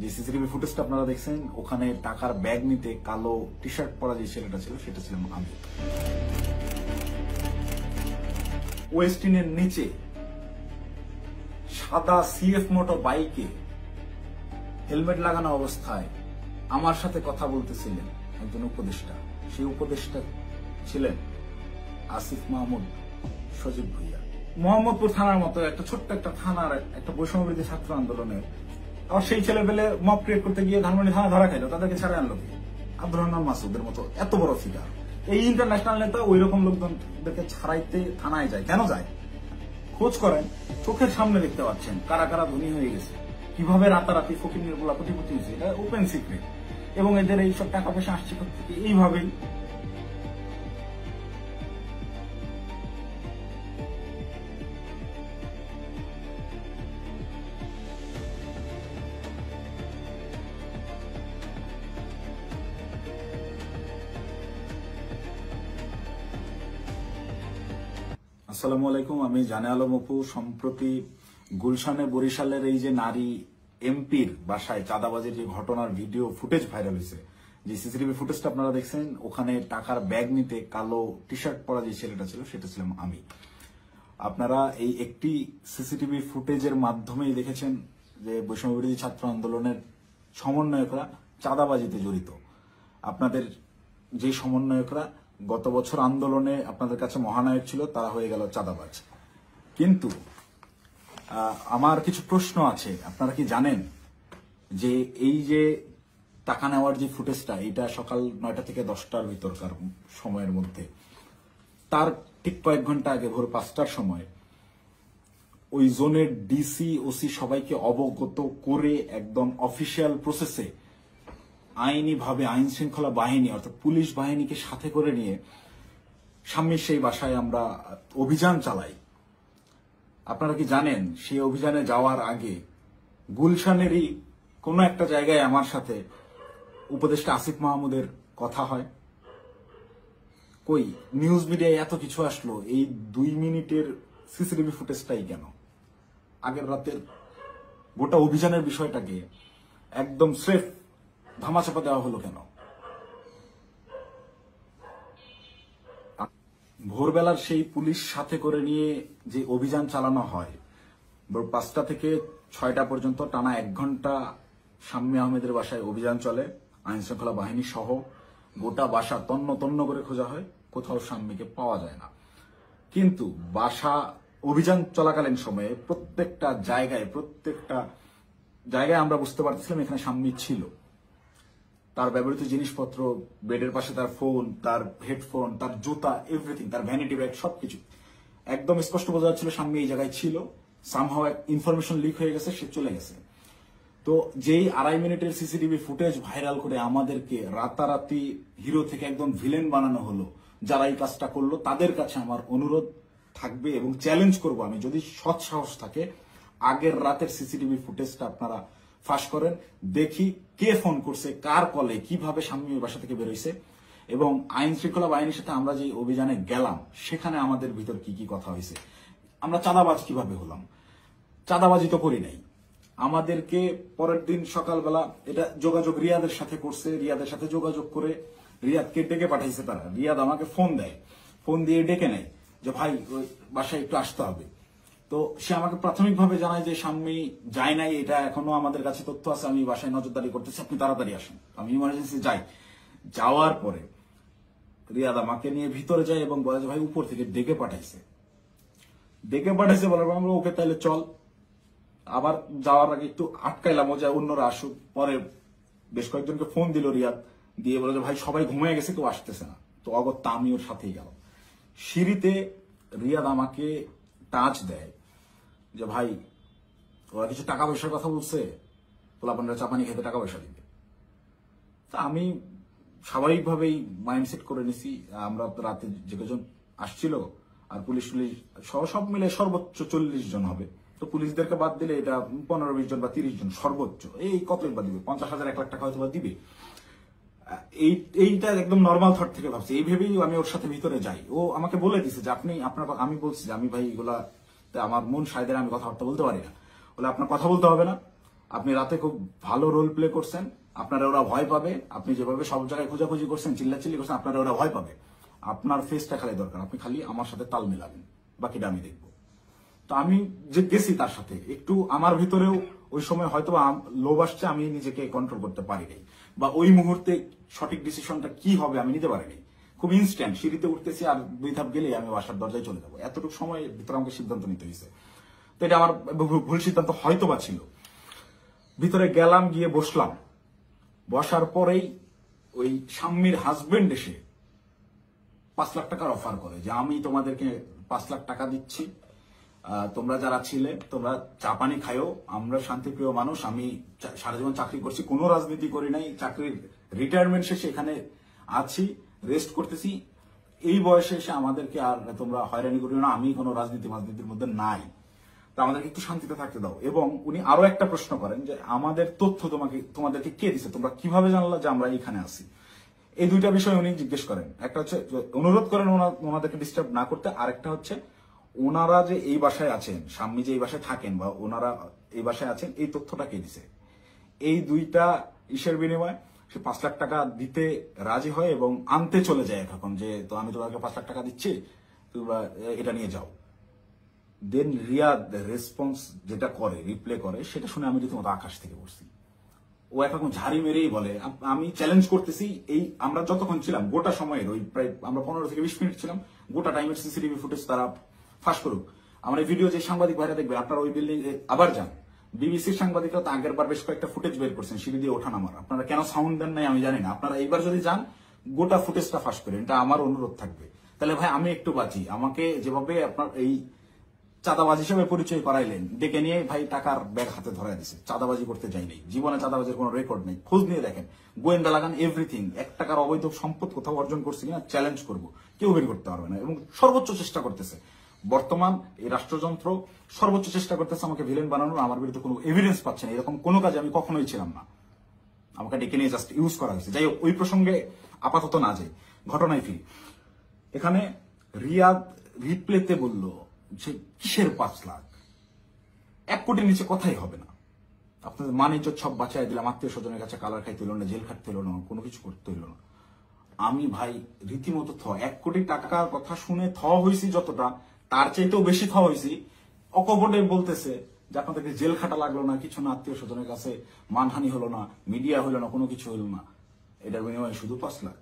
যে সিসিটিভি ফুটেজটা আপনারা দেখছেন, ওখানে টাকার ব্যাগ নিতে কালো টি শার্ট পরা যে ছেলেটা ছিল সেটা ছিলাম আমি। ওয়েস্টিনের নিচে সাদা সিএফ মোটর বাইকে হেলমেট লাগানো অবস্থায় আমার সাথে কথা বলতেছিলেন একজন উপদেষ্টা। সেই উপদেষ্টা ছিলেন আসিফ মাহমুদ সজীব ভুইয়া। মোহাম্মদপুর থানার মতো একটা ছোট্ট একটা থানার একটা বৈষম্যবিরোধী ছাত্র আন্দোলনের আর সেই ছেলেপেলে মব ক্রিয়েট করতে গিয়ে ধানমন্ডি থানা ধরা খাইলো, তাদেরকে ছাড়া আনলো কি? আব্দুর রহমান মাসুদের মতো এত বড় ফিগার, এই ইন্টারন্যাশনাল নেতা ওই রকম লোকজনদেরকে ছাড়াইতে থানায় যায় কেন যায়? খোঁজ করেন, চোখের সামনে দেখতে পাচ্ছেন কারা কারা ধনী হয়ে গেছে, কিভাবে রাতারাতি ফকির বলা কোটিপতি হয়েছে, এটা ওপেন সিক্রেট। এবং এদের এইসব টাকা পয়সা আসছে থেকে এইভাবেই। আসসালামু আলাইকুম, আমি জানে আলম অপু। সম্প্রতি গুলশানে বরিশালের এই যে নারী এমপির বাসায় চাঁদাবাজির যে ঘটনার ভিডিও ফুটেজ ভাইরাল হয়েছে, যে সিসিটিভি ফুটেজটা আপনারা দেখছেন, ওখানে টাকার ব্যাগ নিতে কালো টি শার্ট পরা যে ছেলেটা ছিল সেটা ছিলাম আমি। আপনারা এই একটি সিসিটিভি ফুটেজের মাধ্যমেই দেখেছেন যে বৈষম্যবিরোধী ছাত্র আন্দোলনের সমন্বয়করা চাঁদাবাজিতে জড়িত। আপনাদের যে সমন্বয়করা গত বছর আন্দোলনে আপনাদের কাছে মহানায়ক ছিল, তারা হয়ে গেল চাঁদাবাজ। কিন্তু আমার কিছু প্রশ্ন আছে। আপনারা কি জানেন যে এই যে টাকা নেওয়ার যে ফুটেজটা, এটা সকাল 9টা থেকে 10টার ভিতরকার সময়ের মধ্যে, তার ঠিক কয়েক ঘন্টা আগে ভোর 5টার সময় ওই জোনের ডিসি ওসি সবাইকে অবগত করে একদম অফিসিয়াল প্রসেসে আইনিভাবে আইন শৃঙ্খলা বাহিনী অর্থাৎ পুলিশ বাহিনীকে সাথে করে নিয়ে স্বামীর সেই বাসায় আমরা অভিযান চালাই। আপনারা কি জানেন সেই অভিযানে যাওয়ার আগে গুলশানেরই কোনো একটা জায়গায় আমার সাথে উপদেষ্টা আসিফ মাহমুদের কথা হয়? কই নিউজ মিডিয়ায় এত কিছু আসলো, এই 2 মিনিটের সিসিটিভি ফুটেজটাই কেন? আগের রাতের গোটা অভিযানের বিষয়টাকে একদম স্রেফ ধামাচাপা দেওয়া হলো কেন? ভোরবেলার সেই পুলিশ সাথে করে নিয়ে যে অভিযান চালানো হয়, 5টা থেকে 6টা পর্যন্ত টানা 1 ঘন্টা শাম্মী আহমেদের বাসায় অভিযান চলে, আইন শৃঙ্খলা বাহিনী সহ গোটা বাসা তন্ন তন্ন করে খোঁজা হয়, কোথাও শাম্মীকে পাওয়া যায় না। কিন্তু বাসা অভিযান চলাকালীন সময়ে প্রত্যেকটা জায়গায় আমরা বুঝতে পারতেছিলাম এখানে শাম্মী ছিল। তার ব্যবহৃত জিনিসপত্র, বেডের পাশে তার ফোন, তার হেডফোন, তার জুতা, এভরিথিং, তার ভ্যানিটি ব্যাগ, সবকিছু একদম স্পষ্ট বোঝা যাচ্ছিল শাম্মী এই জায়গায় ছিল। সামহাও ইনফরমেশন লিক হয়ে গেছে, সে চলে গেছে। তো যেই 2.5 মিনিটের সিসিটিভি ফুটেজ ভাইরাল করে আমাদেরকে রাতারাতি হিরো থেকে একদম ভিলেন বানানো হলো, যারা এই কাজটা করলো তাদের কাছে আমার অনুরোধ থাকবে এবং চ্যালেঞ্জ করব আমি, যদি সৎ সাহস থাকে আগের রাতের সিসিটিভি ফুটেজটা আপনারা ফাঁস করেন, দেখি কে ফোন করছে, কার কলে, কিভাবে শাম্মীর বাসা থেকে বেরোইছে, এবং আইন শৃঙ্খলা বাহিনীর সাথে আমরা যে অভিযানে গেলাম সেখানে আমাদের ভিতর কি কি কথা হয়েছে, আমরা চাঁদাবাজ কিভাবে হলাম। চাঁদাবাজি তো করি নাই। আমাদেরকে পরের দিন সকালবেলা এটা যোগাযোগ রিয়াদের সাথে করছে, রিয়াদের সাথে যোগাযোগ করে রিয়াদকে ডেকে পাঠাইছে তারা। রিয়াদ আমাকে ফোন দেয়, ফোন দিয়ে ডেকে নেয় যে ভাই ওই বাসায় একটু আসতে হবে। তো সে আমাকে প্রাথমিকভাবে জানায় যে শাম্মী যায় নাই, এটা এখনো আমাদের কাছে তথ্য আছে, আমি বাসায় নজরদারি করতেছি, আপনি তাড়াতাড়ি আসেন। আমি ইমার্জেন্সি যাই। যাওয়ার পরে রিয়াদ আমাকে নিয়ে ভিতরে যায় এবং বলে যে ভাই উপর থেকে ডেকে পাঠাইছে বলার পর আমরা ওকে তাহলে চল। আবার যাওয়ার আগে একটু আটকাইলাম, ও যায় অন্যরা আসুক। পরে বেশ কয়েকজনকে ফোন দিল রিয়াদ, দিয়ে বলে যে ভাই সবাই ঘুমিয়ে গেছে, কেউ আসতেছে না। তো অগত্যা আমি ওর সাথেই গেল। সিঁড়িতে রিয়াদ আমাকে টাচ দেয় যে ভাই ওরা কিছু টাকা পয়সার কথা বলছে, পোলাপানরা চাপানি খেতে টাকা পয়সা দিবে। তা আমি স্বাভাবিকভাবেই মাইন্ডসেট করে নিছি, আমরা রাতে যে কজন আসছিল আর পুলিশ সব মিলে সর্বোচ্চ 40 জন হবে। তো পুলিশদেরকে বাদ দিলে এটা 15-20 জন বা 30 জন সর্বোচ্চ। এই কতই বা দিবে, 50,000 1 লাখ টাকা হয়তো বা দিবে। এইটা একদম নর্মাল থট থেকে ভাবছি। এই ভেবেই আমি ওর সাথে ভিতরে যাই। ও আমাকে বলে দিছে যে আমি বলছি যে আমি ভাই এগুলা আমার মন সাইদের, আমি কথাবার্তা বলতে পারি না। বলে আপনার কথা বলতে হবে না, আপনি রাতে খুব ভালো রোল প্লে করছেন, আপনারা ওরা ভয় পাবে। আপনি যেভাবে সব জায়গায় খোঁজাখুঁজি করছেন, চিল্লাচিল্লি করছেন, আপনারা ওরা ভয় পাবে। আপনার ফেসটা খালি দরকার, আপনি খালি আমার সাথে তাল মেলাবেন, বাকিটা আমি দেখবো। তো আমি যে গেছি তার সাথে একটু আমার ভিতরেও ওই সময় হয়তো লোভ আসছে, আমি নিজেকে কন্ট্রোল করতে পারিনি, বা ওই মুহূর্তে সঠিক ডিসিশনটা কি হবে আমি নিতে পারিনি। খুব ইনস্ট্যান্ট, সিঁড়িতে উঠতেছি আর 2 ধাপ গেলে আমি বাসার দরজায় চলে যাবো, এতটুকু সময়ের ভিতরে আমাকে সিদ্ধান্ত নিতে হয়েছে। তো এটা আমার ভুল সিদ্ধান্ত হয়তো বা ছিল। ভিতরে গেলাম, গিয়ে বসলাম। বসার পরেই ওই স্বামীর হাজবেন্ড এসে 5 লাখ টাকার অফার করে যে আমি তোমাদেরকে 5 লাখ টাকা দিচ্ছি, তোমরা যারা ছিলে তোমরা চা পানি খায়ও, আমরা শান্তিপ্রিয় মানুষ, আমি সারা জীবন চাকরি করছি, কোনো রাজনীতি করি নাই, চাকরির রিটায়ারমেন্ট শেষে এখানে আছি, রেস্ট করতেছি, এই বয়সে এসে আমাদেরকে আর তোমরা হয়রানি করিও না, আমি কোনো রাজনীতির মধ্যে নাই, তা আমাদেরকে একটু শান্তিতে থাকতে দাও। এবং উনি আরো একটা প্রশ্ন করেন যে আমাদের তথ্য তোমাদেরকে কে দিছে, তোমরা কিভাবে জানলা যে আমরা এখানে আছি। এই দুইটা বিষয় উনি জিজ্ঞেস করেন, একটা হচ্ছে অনুরোধ করেন ওনাদেরকে ডিস্টার্ব না করতে, আরেকটা হচ্ছে ওনারা যে এই বাসায় আছেন, স্বামী যে এই বাসায় থাকেন বা ওনারা এই বাসায় আছেন, এই তথ্যটা কে দিছে। এই দুইটা ইসের বিনিময়ে সে 5 লাখ টাকা দিতে রাজি হয় এবং আনতে চলে যায় এখন, যে তো আমি তোমাকে 5 লাখ টাকা দিচ্ছি, তোমরা এটা নিয়ে যাও। দেন রিয়াদ রেসপন্স যেটা করে, রিপ্লে করে, সেটা শুনে আমি রীতিমতো আকাশ থেকে পড়ছি। ও একরকম ঝাড়ি মেরেই বলে আমি চ্যালেঞ্জ করতেছি, এই আমরা যতক্ষণ ছিলাম গোটা সময়ের ওই প্রায় আমরা 15 থেকে 20 মিনিট ছিলাম, গোটা টাইমের সিসিটিভি ফুটেজ তারা ফাঁস করুক। আমার এই ভিডিও যে সাংবাদিক ভাইরা দেখবে, আপনারা ওই বিল্ডিং আবার যান, বিবিসির সাংবাদিকরা তো আগের বার বেশ কয়েকটা ফুটেজ বের করছেন সিঁড়ি দিয়ে ওঠা নামার, আপনারা কেন সাউন্ড দেন নাই আমি জানি না। আপনারা এইবার যদি যান গোটা ফুটেজটা ফাঁস করেন, এটা আমার অনুরোধ থাকবে। তাহলে ভাই আমি একটু বাঁচি। আমাকে যেভাবে আপনার এই চাঁদাবাজ হিসেবে পরিচয় করাইলেন, ডেকে নিয়ে ভাই টাকার ব্যাগ হাতে ধরাই দিছে, চাঁদাবাজি করতে যাই নাই, জীবনে চাঁদাবাজির কোনো রেকর্ড নেই, খোঁজ নিয়ে দেখেন, গোয়েন্দা লাগান, এভরিথিং। 1 টাকার অবৈধ সম্পদ কোথাও অর্জন করছে কিনা চ্যালেঞ্জ করবো, কেউ বের করতে পারবে না। এবং সর্বোচ্চ চেষ্টা করতেছে বর্তমান এই রাষ্ট্রযন্ত্র, সর্বোচ্চ চেষ্টা করতেছে আমাকে ভিলেন বানানোর। আমার বিরুদ্ধে কোনো এভিডেন্স পাচ্ছে না, এরকম কোনো কাজে আমি কখনোই ছিলাম না, আমাকে ডেকে নিয়ে জাস্ট ইউজ করা হয়েছে। যাই হোক, ওই প্রসঙ্গে আপাতত না যাই, ঘটনায় ফিরি। এখানে রিয়াদ রিপ্লেতে বলল যে কিসের 5 লাখ, 1 কোটির নিচে কথাই হবে না, আপনাদের মানিজ্য সব বাঁচাই দিলাম, আত্মীয় স্বজনের কাছে কালার খাইতে হইল না, জেল খাটতে হইল না, কোনো কিছু করতে হইল না। আমি ভাই রীতিমতো 1 কোটি টাকার কথা শুনে হয়েছি যতটা, তার চাইতেও বেশি হয়েছি। অকপটে বলতেছে যে আপনাদেরকে জেল খাটা লাগলো না, কিছু না, আত্মীয় স্বজনের কাছে মানহানি হলো না, মিডিয়া হইলো না, কোনো কিছু হইল না, এটার বিনিময়ে শুধু 5 লাখ।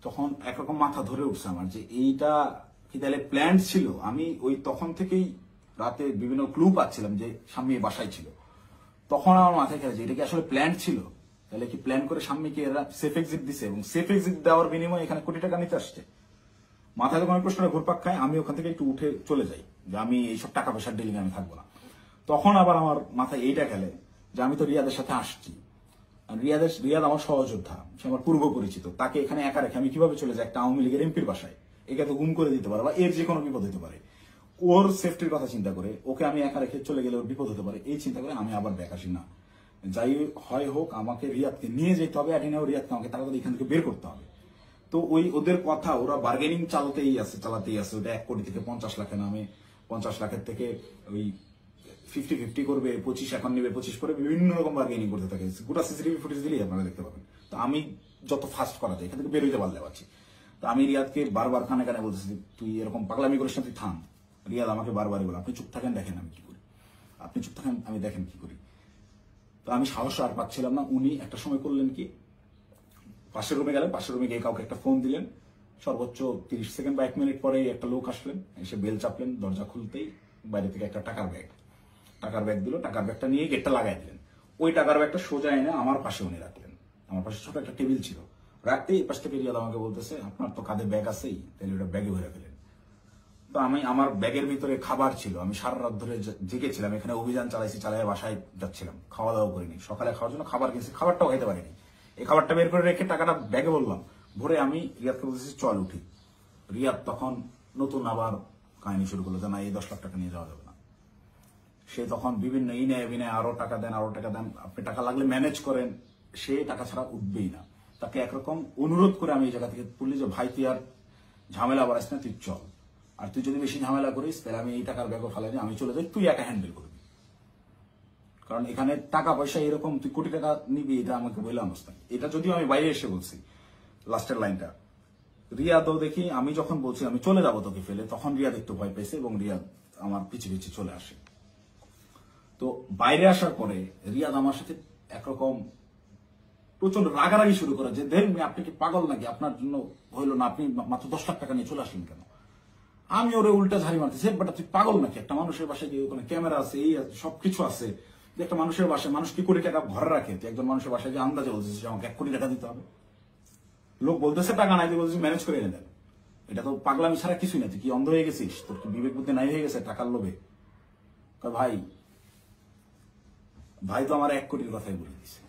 তখন একরকম মাথা ধরে উঠছে আমার যে এইটা কি তাহলে প্ল্যান ছিল। আমি ওই তখন থেকেই রাতে বিভিন্ন ক্লু পাচ্ছিলাম যে স্বামী বাসায় ছিল, তখন আমার মাথায় খেলে যে এটা কি আসলে প্ল্যান ছিল, তাহলে কি প্ল্যান করে স্বামীকে এরা সেফ এক্সিট দিছে এবং সেফ এক্সিট দেওয়ার বিনিময়ে এখানে কোটি টাকা নিতে আসছে। মাথায় যখন আমি প্রশ্নটা ঘুরপাক খায়, আমি ওখান থেকে একটু উঠে চলে যাই যে আমি এইসব টাকা পয়সার ডিলিং আমি থাকবো না। তখন আবার আমার মাথায় এইটা খেলে যে আমি তো রিয়াদের সাথে আসছি, রিয়াদ আমার সহযোদ্ধা, সে আমার পূর্ব পরিচিত, তাকে এখানে একা রেখে আমি কিভাবে চলে যাই একটা আওয়ামী লীগের এমপির বাসায়, একে তো গুম করে দিতে পারে বা এর যে কোনো বিপদ হতে পারে, ওর সেফটির কথা চিন্তা করে ওকে আমি একা রেখে চলে গেলে ওর বিপদ হতে পারে, এই চিন্তা করে আমি আবার ব্যাক আসি না। যাই হয় হোক, আমাকে রিয়াদকে নিয়ে যেতে হবে, অ্যাডিনাও রিয়াদকে আমাকে তাড়াতাড়ি এখান থেকে বের করতে হবে। তো ওই ওদের কথা, ওরা বার্গেনিং চালাতেই আছে। ওটা 1 কোটি থেকে 50 লাখে নামে, 50 লাখের থেকে ওই 50-50 করবে, 25 এখন নেবে, 25 করে বিভিন্ন রকম বার্গেনিং করতে থাকে। গোটা সিসিটিভি ফুটেজ দিলেই আপনারা দেখতে পাবেন। তো আমি যত ফাস্ট করা যায় এখান থেকে বের হইতে পারলে পারছি। তো আমি রিয়াদকে বারবার কানে কানে বলতেছি তুই এরকম পাগলামি করিস না, তুই থাম। রিয়াদ আমাকে বারবারই বলে আপনি চুপ থাকেন, দেখেন আমি কি করি, আপনি চুপ থাকেন, আমি দেখেন কি করি। তো আমি সাহস আর পাচ্ছিলাম না। উনি একটা সময় করলেন কি, পাশের রুমে গেলেন, পাশের রুমে গিয়ে কাউকে একটা ফোন দিলেন, সর্বোচ্চ 30 সেকেন্ড বা 1 মিনিট পরেই একটা লোক আসলেন, এসে বেল চাপলেন, দরজা খুলতেই বাইরে থেকে একটা টাকার ব্যাগ দিল, টাকার ব্যাগটা নিয়ে গেটটা লাগাই দিলেন। ওই টাকার ব্যাগটা সোজা এনে আমার পাশে উনি রাখলেন, আমার পাশে ছোট একটা টেবিল ছিল, রাখতেই পাশ থেকে রিয়াদ আমাকে বলতেছে আপনার তো কাঁধে ব্যাগ আছেই, তাহলে ওটা ব্যাগে ভরে ফেলেন। তো আমি, আমার ব্যাগের ভিতরে খাবার ছিল, আমি সারা রাত ধরে জেগেছিলাম, এখানে অভিযান চালিয়ে বাসায় যাচ্ছিলাম, খাওয়া দাওয়া করিনি, সকালে খাওয়ার জন্য খাবার কিনছি, খাবারটাও খাইতে পারিনি। এই খাবারটা বের করে রেখে টাকাটা ব্যাগে বললাম ভরে, আমি রিয়াদকে বলতেছি চল উঠি। রিয়াদ তখন নতুন আবার কাহিনী শুরু করলো যে না, এই 10 লাখ টাকা নিয়ে যাওয়া যাবে না। সে তখন বিভিন্ন ইনায় বিনায় আরো টাকা দেন, আপনি টাকা লাগলে ম্যানেজ করেন, সে টাকা ছাড়া উঠবেই না। তাকে একরকম অনুরোধ করে আমি এই জায়গা থেকে বললি যে ভাই তুই আর ঝামেলা বাড়াইস না, তুই চল, আর তুই যদি বেশি ঝামেলা করিস তাহলে আমি এই টাকার ব্যাগও ফালাই আমি চলে যাই, তুই একা হ্যান্ডেল করবি। কারণ এখানে টাকা পয়সা এরকম তুই কোটি টাকা নিবি এটা আমাকে বলে অবস্থায়, এটা যদিও আমি বাইরে এসে বলছি লাস্টের লাইনটা। রিয়াদও দেখি আমি যখন বলছি আমি চলে যাবো তোকে ফেলে, তখন রিয়াদ একটু ভয় পেয়েছে এবং রিয়াদ আমার পিছে পিছে চলে আসে। তো বাইরে আসার পরে রিয়াদ আমার সাথে একরকম প্রচন্ড রাগারাগি শুরু করে যে দেখুন আপনি কি পাগল নাকি, আপনার জন্য হইলো না, আপনি মাত্র 10 লাখ টাকা নিয়ে চলে আসলেন কেন। আমি ওরে উল্টা ঝাড়ি মারতেছি, বাট তুই পাগল নাকি, একটা মানুষের বাসায় গিয়ে ওখানে ক্যামেরা আছে, এই আছে, সবকিছু আছে, যে একটা মানুষের বাসায় মানুষ কি কোটি টাকা ঘরে রাখে, তুই একজন মানুষের বাসায় যে আন্দাজে বলছিস যে আমাকে 1 কোটি টাকা দিতে হবে। লোক বলতেছে টাকা নাই, বলছিস ম্যানেজ করে এনে দেন। এটা তো পাগলামি ছাড়া কিছুই না, তুই কি অন্ধ হয়ে গেছিস, তোর কি বিবেক বুদ্ধি নাই হয়ে গেছে টাকার লোভে। ভাই ভাই তো আমার 1 কোটির কথাই বলে দিছে।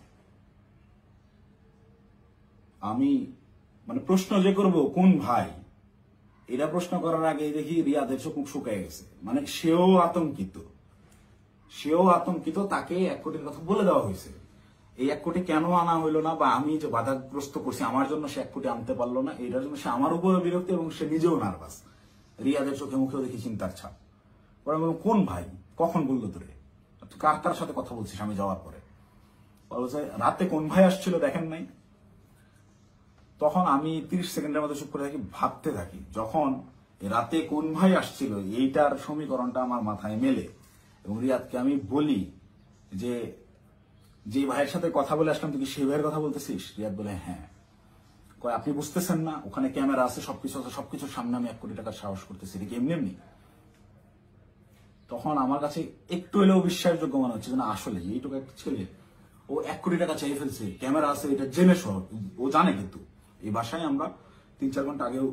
আমি মানে প্রশ্ন যে করব কোন ভাই, এটা প্রশ্ন করার আগে দেখি রিয়াদের চোখ মুখ শুকায় গেছে, মানে সেও আতঙ্কিত, তাকে 1 কোটির কথা বলে দেওয়া হয়েছে। এই 1 কোটি কেন আনা হইলো না, বা আমি যে বাধাগ্রস্ত করছি আমার জন্য সে 1 কোটি আনতে পারলো না, এটার জন্য সে আমার উপরে বিরক্ত এবং সে নিজেও নার্ভাস। রিয়াদের চোখে মুখেও দেখি চিন্তার ছাপ। পরে বললাম কোন ভাই, কখন বললো তোরে, কার সাথে কথা বলছিস আমি যাওয়ার পরে। বলছে রাতে কোন ভাই আসছিল দেখেন নাই। তখন আমি 30 সেকেন্ডের মতো চুপ করে থাকি, ভাবতে থাকি। যখন রাতে কোন ভাই আসছিল এইটার সমীকরণটা আমার মাথায় মেলে এবং রিয়াদকে আমি বলি যে ভাইয়ের সাথে কথা বলে আসলাম তুই কি সেই ভাইয়ের কথা বলতেছিস। রিয়াদ বলে হ্যাঁ। কয় আপনি বুঝতেছেন না, ওখানে ক্যামেরা আছে, সবকিছু আছে, সবকিছুর সামনে আমি 1 কোটি টাকার সাহস করতেছি, এটা কি এমনি। তখন আমার কাছে একটু হলেও বিশ্বাসযোগ্য মনে হচ্ছে না আসলে এইটুকু একটা ছেলে ও 1 কোটি টাকা চাই ফেলছে, ক্যামেরা আছে এটা জেনে সহ, ও জানে। কিন্তু এই বাসায় আমরা 3-4 ঘন্টা আগেও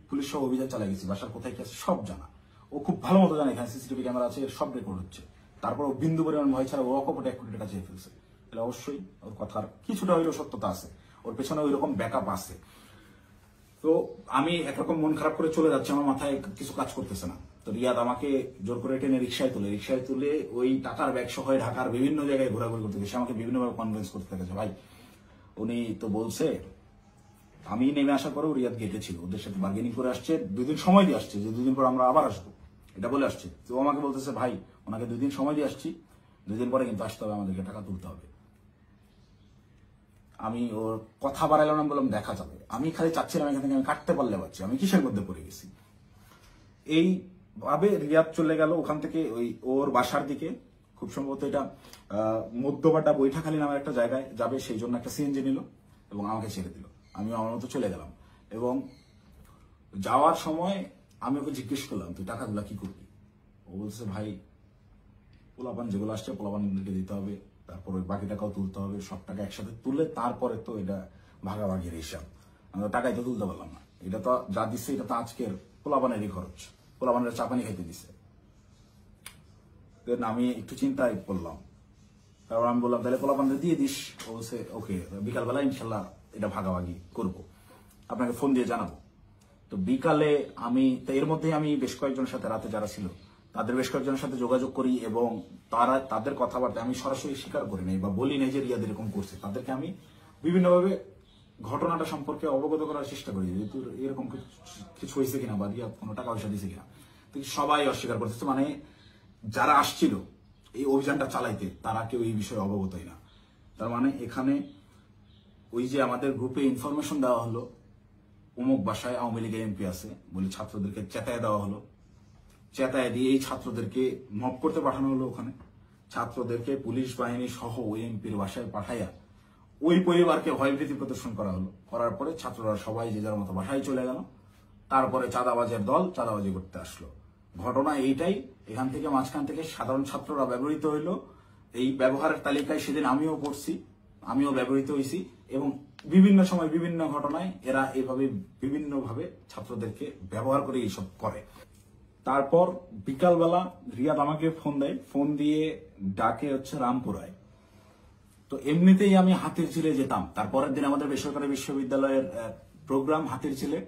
পুলিশ সহ অভিযান চালাই গেছি, বাসার কোথায় কি আছে সব জানা। ও খুব ভালো মতো জানে এখানে সিসিটিভি ক্যামেরা আছে, সব রেকর্ড হচ্ছে। তারপর ও বিন্দু পরিমাণ ভয় ছাড়া ও অকপটে 1 কোটি টাকা চেয়ে ফেলছে। তাহলে অবশ্যই ওর কথার কিছুটা হইলেও সত্যতা আছে, ওর পেছনে ওই রকম ব্যাকআপ আছে। তো আমি একরকম মন খারাপ করে চলে যাচ্ছি, আমার মাথায় কিছু কাজ করতেছে না। তো রিয়াদ আমাকে জোর করে টেনে রিক্সায় তুলে ওই টাকার ব্যাগ সহ ঢাকার বিভিন্ন জায়গায় ঘোরাঘুরি করতে গেছে, আমাকে বিভিন্নভাবে কনভিন্স করতে থাকে ভাই উনি তো বলছে। আমি নেমে আসার পরেও রিয়াদ গেটে ছিল, ওদের সাথে বার্গেনিং করে আসছে, 2 দিন সময় দিয়ে আসছে যে 2 দিন পর আমরা আবার আসবো, এটা বলে আসছে। তো আমাকে বলতেছে ভাই ওনাকে 2 দিন সময় দিয়ে আসছি, 2 দিন পরে কিন্তু আসতে হবে, আমাদেরকে টাকা তুলতে হবে। আমি ওর কথা বাড়াইলাম না, বললাম দেখা যাবে। আমি খালি চাচ্ছিলাম এখান থেকে আমি কাটতে পারলে পাচ্ছি, আমি কিসের মধ্যে পড়ে গেছি। এইভাবে রিয়াদ চলে গেল ওখান থেকে ওই ওর বাসার দিকে, খুব সম্ভবত এটা মধ্যবাটা বৈঠাখালী নামের একটা জায়গায় যাবে, সেই জন্য একটা সিএনজি নিল এবং আমাকে ছেড়ে দিল। আমি আমার মতো চলে গেলাম এবং যাওয়ার সময় আমি ওকে জিজ্ঞেস করলাম তুই টাকাগুলা কি করবি। ও বলছে ভাই পোলাপান যেগুলো আসছে পোলাপানকে দিতে হবে, তারপর ওই বাকি টাকাও তুলতে হবে, সব টাকা একসাথে তুলে তারপরে তো এটা ভাগাভাগির হিসাব। আমরা টাকাই তো তুলতে পারলাম না, এটা তো যা দিচ্ছে এটা তো আজকের পোলাপানেরই খরচ, পোলাপানের চাপানি খাইতে দিছে। আমি একটু চিন্তায় পড়লাম, তারপর আমি বললাম তাহলে পোলাপানটা দিয়ে দিস। ও বলছে ওকে বিকালবেলা ইনশাল্লাহ এটা ভাগাভাগি করবো, আপনাকে ফোন দিয়ে জানাবো। তো বিকালে আমি এর মধ্যে আমি বেশ কয়েকজনের সাথে রাতে যারা ছিল তাদের বেশ কয়েকজনের সাথে যোগাযোগ করি এবং তাদের কথাবার্তা আমি সরাসরি স্বীকার করি নাই বা বলি নাই যে রিয়াদ এরকম করছে। তাদেরকে আমি বিভিন্নভাবে ঘটনাটা সম্পর্কে অবগত করার চেষ্টা করি যে তোর এরকম কিছু হয়েছে কিনা বা রিয়াদ কোনো টাকা পয়সা দিয়েছে কিনা। তো সবাই অস্বীকার করতেছে, মানে যারা আসছিল এই অভিযানটা চালাইতে তারা কেউ এই বিষয়ে অবগতই না। তার মানে এখানে ওই যে আমাদের গ্রুপে ইনফরমেশন দেওয়া হলো অমুক বাসায় আওয়ামী লীগের এমপি আছে বলে ছাত্রদেরকে চেতায় দেওয়া হলো, চেতায় দিয়ে এই ছাত্রদেরকে মব করতে পাঠানো হলো। ওখানে ছাত্রদেরকে পুলিশ বাহিনী সহ ওই এমপির বাসায় পাঠাইয়া ওই পরিবারকে ভয়ভীতি প্রদর্শন করা হলো। করার পরে ছাত্ররা সবাই যে যার মতো বাসায় চলে গেল। তারপরে চাঁদাবাজের দল চাঁদাবাজি করতে আসলো। ঘটনা এইটাই। এখান থেকে মাঝখান থেকে সাধারণ ছাত্ররা ব্যবহৃত হইল। এই ব্যবহারের তালিকায় সেদিন আমিও পড়ছি, আমিও ব্যবহৃত হয়েছি এবং বিভিন্ন সময় বিভিন্ন ঘটনায় এরা এভাবে বিভিন্নভাবে ছাত্রদেরকে ব্যবহার করে এইসব করে। তারপর বিকালবেলা রিয়াদ আমাকে ফোন দেয়, ফোন দিয়ে ডাকে হচ্ছে রামপুরায়। তো এমনিতেই আমি হাতিরঝিলে যেতাম, তারপরের দিন আমাদের বেসরকারি বিশ্ববিদ্যালয়ের প্রোগ্রাম হাতিরঝিলে,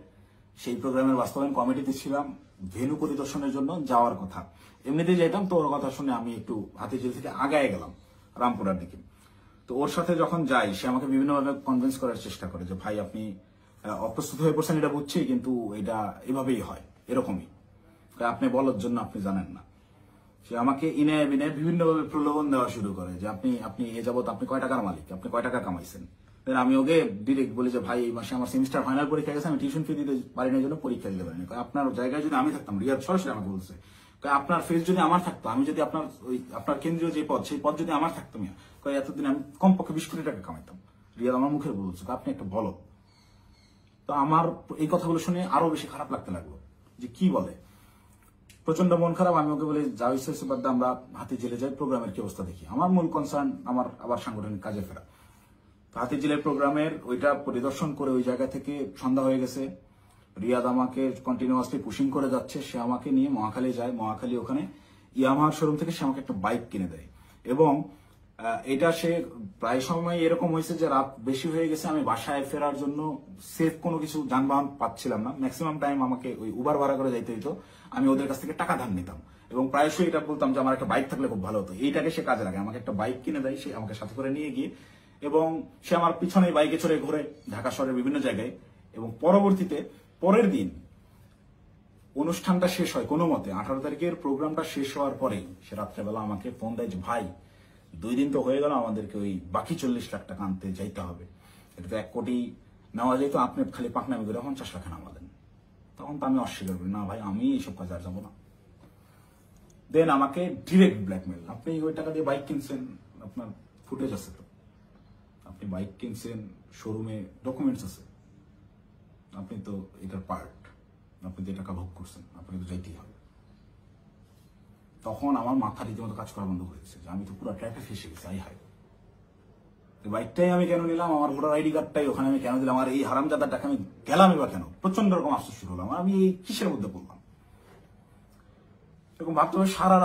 সেই প্রোগ্রামের বাস্তবায়ন কমিটিতে ছিলাম, ভেন্যু পরিদর্শনের জন্য যাওয়ার কথা। এমনিতেই যেতাম, তো ওর কথা শুনে আমি একটু হাতিরঝিল থেকে আগায় গেলাম রামপুরার দিকে। তো ওর সাথে যখন যাই সে আমাকে বিভিন্নভাবে কনভিন্স করার চেষ্টা করে যে ভাই আপনি অপ্রস্তুত হয়ে পড়ছেন এটা বুঝছি, কিন্তু এটা এভাবেই হয়, এরকমই, আপনি বলার জন্য আপনি জানেন না। সে আমাকে ইনায় বিনায় বিভিন্নভাবে প্রলোভন দেওয়া শুরু করে যে আপনি এ যাবত আপনি কয় টাকার মালিক, আপনি কয় টাকা কামাইছেন। আমি ওকে ডিরেক্ট বলি যে ভাই এই মাসে আমার সেমিস্টার ফাইনাল পরীক্ষা গেছে, আমি টিউশন ফি দিতে পারি না, জন্য পরীক্ষা দিতে পারিনি। আপনার জায়গায় যদি আমি থাকতাম, রিয়াদ সরাসরি আমাকে বলছে, আপনার ফেস যদি আমার থাকতো, আমি যদি আপনার কেন্দ্রীয় যে পদ, সেই পদ যদি আমার থাকতো, এতদিন আমি কমপক্ষে 20 কোটি টাকা কামাইতাম। রিয়াদ আমার মুখে বলছে আপনি একটা বলো। তো আমার এই কথাগুলো শুনে আরো বেশি খারাপ লাগতে লাগলো যে কি বলে, প্রচন্ড মন খারাপ। আমি ওকে বলি যা হয়েছে বাদ দে, আমরা হাতির জেলে যাই, প্রোগ্রামের কি অবস্থা দেখি। আমার মূল কনসার্ন আমার আবার সাংগঠনিক কাজে ফেরা। হাতির জেলের প্রোগ্রামের ওইটা পরিদর্শন করে ওই জায়গা থেকে সন্ধ্যা হয়ে গেছে। রিয়াদ আমাকে কন্টিনিউয়াসলি পুশিং করে যাচ্ছে। সে আমাকে নিয়ে মহাখালী যায়, মহাখালী ওখানে ইয়ামাহার শোরুম থেকে সে আমাকে একটা বাইক কিনে দেয়। এবং এটা সে প্রায় সময় এরকম হয়েছে যে রাত বেশি হয়ে গেছে, আমি বাসায় ফেরার জন্য সেফ কোনো কিছু যানবাহন পাচ্ছিলাম না। ম্যাক্সিমাম টাইম আমাকে ওই উবার ভাড়া করে যাইতে হইতো। আমি ওদের কাছ থেকে টাকা ধার নিতাম এবং প্রায়শই এটা বলতাম যে আমার একটা বাইক থাকলে খুব ভালো হতো। এইটাকে সে কাজে লাগে, আমাকে একটা বাইক কিনে দেয় সে, আমাকে সাথে করে নিয়ে গিয়ে, এবং সে আমার পিছনে বাইকে চড়ে ঘুরে ঢাকা শহরের বিভিন্ন জায়গায়। এবং পরবর্তীতে পরের দিন অনুষ্ঠানটা শেষ হয় কোনো মতে, 18 তারিখের প্রোগ্রামটা শেষ হওয়ার পরেই সে রাত্রেবেলা আমাকে ফোন দেয় যে ভাই 2 দিন তো হয়ে গেল, আমাদেরকে ওই বাকি 40 লাখ টাকা আনতে যাইতে হবে, এটা তো 1 কোটি নেওয়া যেত, আপনি খালি পাকনামি করে 50 লাখ নামা দেন। তখন তো আমি অস্বীকার করি, না ভাই আমি এইসব কাজে আর যাবো না। দেন আমাকে ডিরেক্ট ব্ল্যাকমেল, আপনি ওই টাকা দিয়ে বাইক কিনছেন, আপনার ফুটেজ আছে তো, আপনি বাইক কিনছেন, শোরুমে ডকুমেন্টস আছে, আপনি তো এটার পার্ট, আপনি যে টাকা ভোগ করছেন আপনাকে তো যাইতেই হবে। তখন আমার মাথা রীতিমতো কাজ করা বন্ধ করে দিচ্ছে যে আমি তো পুরো ট্র্যাপে ফেসে গেছি। আই হাই, বাইকটাই আমি কেন নিলাম, আমার ভোটার আইডি কার্ডটাই ওখানে আমি কেন দিলাম, আর এই হারামজাদার টাকা আমি গেলামই বা কেন? প্রচন্ড রকম আফসোস শুরু হলাম, আমি এই কিসের মধ্যে পড়লাম এরকম ভাবতে হবে। সারা